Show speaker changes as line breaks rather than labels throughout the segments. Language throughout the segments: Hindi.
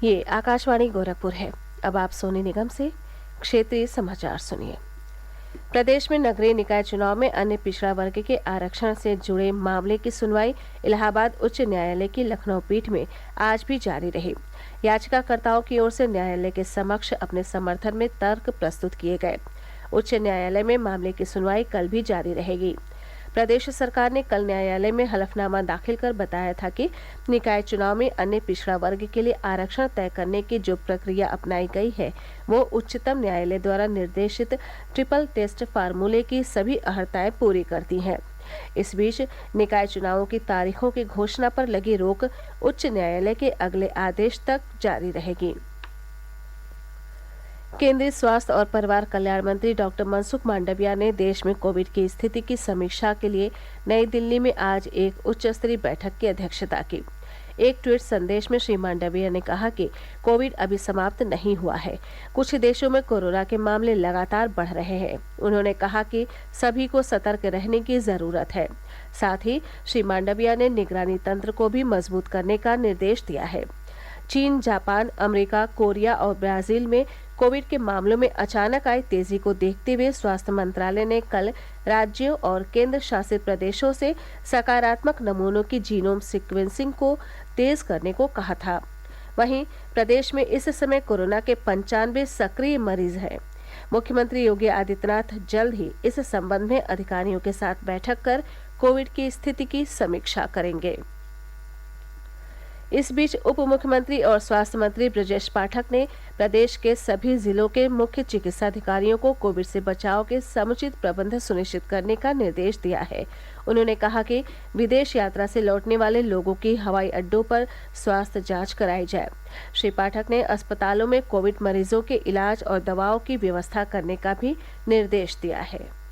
ये आकाशवाणी गोरखपुर है। अब आप सोनी निगम से क्षेत्रीय समाचार सुनिए। प्रदेश में नगरीय निकाय चुनाव में अन्य पिछड़ा वर्ग के आरक्षण से जुड़े मामले की सुनवाई इलाहाबाद उच्च न्यायालय की लखनऊ पीठ में आज भी जारी रही। याचिकाकर्ताओं की ओर से न्यायालय के समक्ष अपने समर्थन में तर्क प्रस्तुत किए गए। उच्च न्यायालय में मामले की सुनवाई कल भी जारी रहेगी। प्रदेश सरकार ने कल न्यायालय में हलफनामा दाखिल कर बताया था कि निकाय चुनाव में अन्य पिछड़ा वर्ग के लिए आरक्षण तय करने की जो प्रक्रिया अपनाई गई है वो उच्चतम न्यायालय द्वारा निर्देशित ट्रिपल टेस्ट फार्मूले की सभी अहर्ताएं पूरी करती हैं। इस बीच निकाय चुनावों की तारीखों की घोषणा पर लगी रोक उच्च न्यायालय के अगले आदेश तक जारी रहेगी। केंद्रीय स्वास्थ्य और परिवार कल्याण मंत्री डॉक्टर मनसुख मांडविया ने देश में कोविड की स्थिति की समीक्षा के लिए नई दिल्ली में आज एक उच्च स्तरीय बैठक की अध्यक्षता की। एक ट्वीट संदेश में श्री मांडविया ने कहा कि कोविड अभी समाप्त नहीं हुआ है। कुछ देशों में कोरोना के मामले लगातार बढ़ रहे हैं। उन्होंने कहा कि सभी को सतर्क रहने की जरूरत है। साथ ही श्री मांडविया ने निगरानी तंत्र को भी मजबूत करने का निर्देश दिया है। चीन, जापान, अमेरिका, कोरिया और ब्राजील में कोविड के मामलों में अचानक आई तेजी को देखते हुए स्वास्थ्य मंत्रालय ने कल राज्यों और केंद्र शासित प्रदेशों से सकारात्मक नमूनों की जीनोम सीक्वेंसिंग को तेज करने को कहा था। वहीं प्रदेश में इस समय कोरोना के 95 सक्रिय मरीज हैं। मुख्यमंत्री योगी आदित्यनाथ जल्द ही इस संबंध में अधिकारियों के साथ बैठक कर कोविड की स्थिति की समीक्षा करेंगे। इस बीच उप मुख्यमंत्री और स्वास्थ्य मंत्री ब्रजेश पाठक ने प्रदेश के सभी जिलों के मुख्य चिकित्साधिकारियों को कोविड से बचाव के समुचित प्रबंध सुनिश्चित करने का निर्देश दिया है। उन्होंने कहा कि विदेश यात्रा से लौटने वाले लोगों की हवाई अड्डों पर स्वास्थ्य जांच कराई जाए। श्री पाठक ने अस्पतालों में कोविड मरीजों के इलाज और दवाओं की व्यवस्था करने का भी निर्देश दिया है।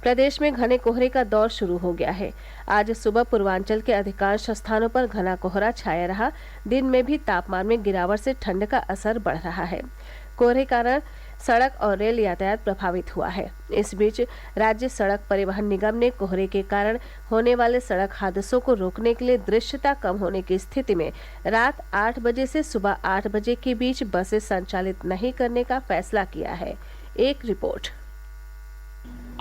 प्रदेश में घने कोहरे का दौर शुरू हो गया है। आज सुबह पूर्वांचल के अधिकांश स्थानों पर घना कोहरा छाया रहा। दिन में भी तापमान में गिरावट से ठंड का असर बढ़ रहा है। कोहरे कारण सड़क और रेल यातायात प्रभावित हुआ है। इस बीच राज्य सड़क परिवहन निगम ने कोहरे के कारण होने वाले सड़क हादसों को रोकने के लिए दृश्यता कम होने की स्थिति में रात 8 बजे से सुबह 8 बजे के बीच बसें संचालित नहीं करने का फैसला किया है। एक रिपोर्ट।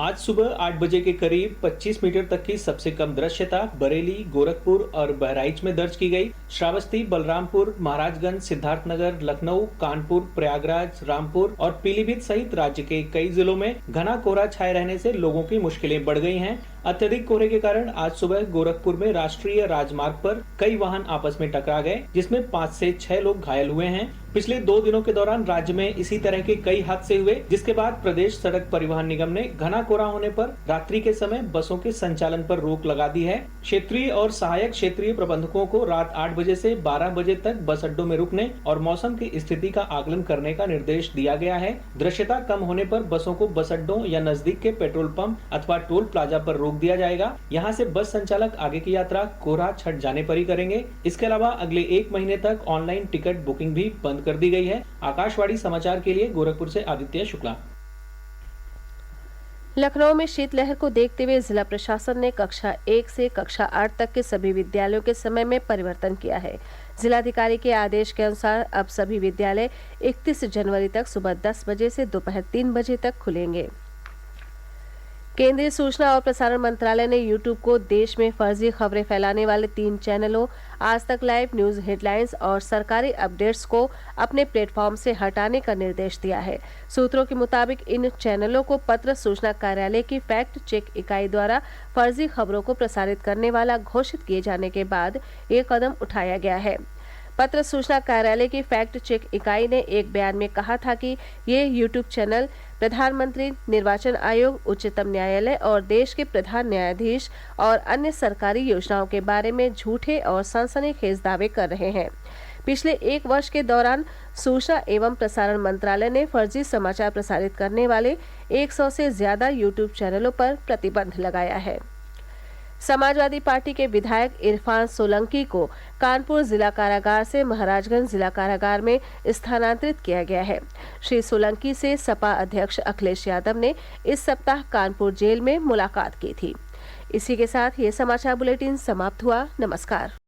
आज सुबह 8 बजे के करीब 25 मीटर तक की सबसे कम दृश्यता बरेली, गोरखपुर और बहराइच में दर्ज की गई। श्रावस्ती, बलरामपुर, महाराजगंज, सिद्धार्थनगर, लखनऊ, कानपुर, प्रयागराज, रामपुर और पीलीभीत सहित राज्य के कई जिलों में घना कोहरा छाए रहने से लोगों की मुश्किलें बढ़ गई हैं। अत्यधिक कोहरे के कारण आज सुबह गोरखपुर में राष्ट्रीय राजमार्ग पर कई वाहन आपस में टकरा गए, जिसमें 5 से 6 लोग घायल हुए हैं। पिछले 2 दिनों के दौरान राज्य में इसी तरह के कई हादसे हुए, जिसके बाद प्रदेश सड़क परिवहन निगम ने घना कोहरा होने पर रात्रि के समय बसों के संचालन पर रोक लगा दी है। क्षेत्रीय और सहायक क्षेत्रीय प्रबंधकों को रात 8 बजे से 12 बजे तक बस अड्डों में रुकने और मौसम की स्थिति का आकलन करने का निर्देश दिया गया है। दृश्यता कम होने पर बसों को बस अड्डों या नजदीक के पेट्रोल पंप अथवा टोल प्लाजा पर रोक दिया जाएगा। यहाँ से बस संचालक आगे की यात्रा कोहरा छट जाने पर ही करेंगे। इसके अलावा अगले 1 महीने तक ऑनलाइन टिकट बुकिंग भी बंद कर दी गई है। आकाशवाणी समाचार के लिए गोरखपुर से आदित्य शुक्ला।
लखनऊ में शीतलहर को देखते हुए जिला प्रशासन ने कक्षा 1 से कक्षा 8 तक के सभी विद्यालयों के समय में परिवर्तन किया है। जिलाधिकारी के आदेश के अनुसार अब सभी विद्यालय 31 जनवरी तक सुबह 10 बजे से दोपहर 3 बजे तक खुलेंगे। केंद्रीय सूचना और प्रसारण मंत्रालय ने यूट्यूब को देश में फर्जी खबरें फैलाने वाले 3 चैनलों आज तक लाइव, न्यूज हेडलाइंस और सरकारी अपडेट्स को अपने प्लेटफॉर्म से हटाने का निर्देश दिया है। सूत्रों के मुताबिक इन चैनलों को पत्र सूचना कार्यालय की फैक्ट चेक इकाई द्वारा फर्जी खबरों को प्रसारित करने वाला घोषित किए जाने के बाद ये कदम उठाया गया है। पत्र सूचना कार्यालय की फैक्ट चेक इकाई ने एक बयान में कहा था कि ये यूट्यूब चैनल प्रधानमंत्री, निर्वाचन आयोग, उच्चतम न्यायालय और देश के प्रधान न्यायाधीश और अन्य सरकारी योजनाओं के बारे में झूठे और सनसनीखेज दावे कर रहे हैं। पिछले 1 वर्ष के दौरान सूचना एवं प्रसारण मंत्रालय ने फर्जी समाचार प्रसारित करने वाले 100 से ज्यादा यूट्यूब चैनलों पर प्रतिबंध लगाया है। समाजवादी पार्टी के विधायक इरफान सोलंकी को कानपुर जिला कारागार से महाराजगंज जिला कारागार में स्थानांतरित किया गया है। श्री सोलंकी से सपा अध्यक्ष अखिलेश यादव ने इस सप्ताह कानपुर जेल में मुलाकात की थी। इसी के साथ ये समाचार बुलेटिन समाप्त हुआ। नमस्कार।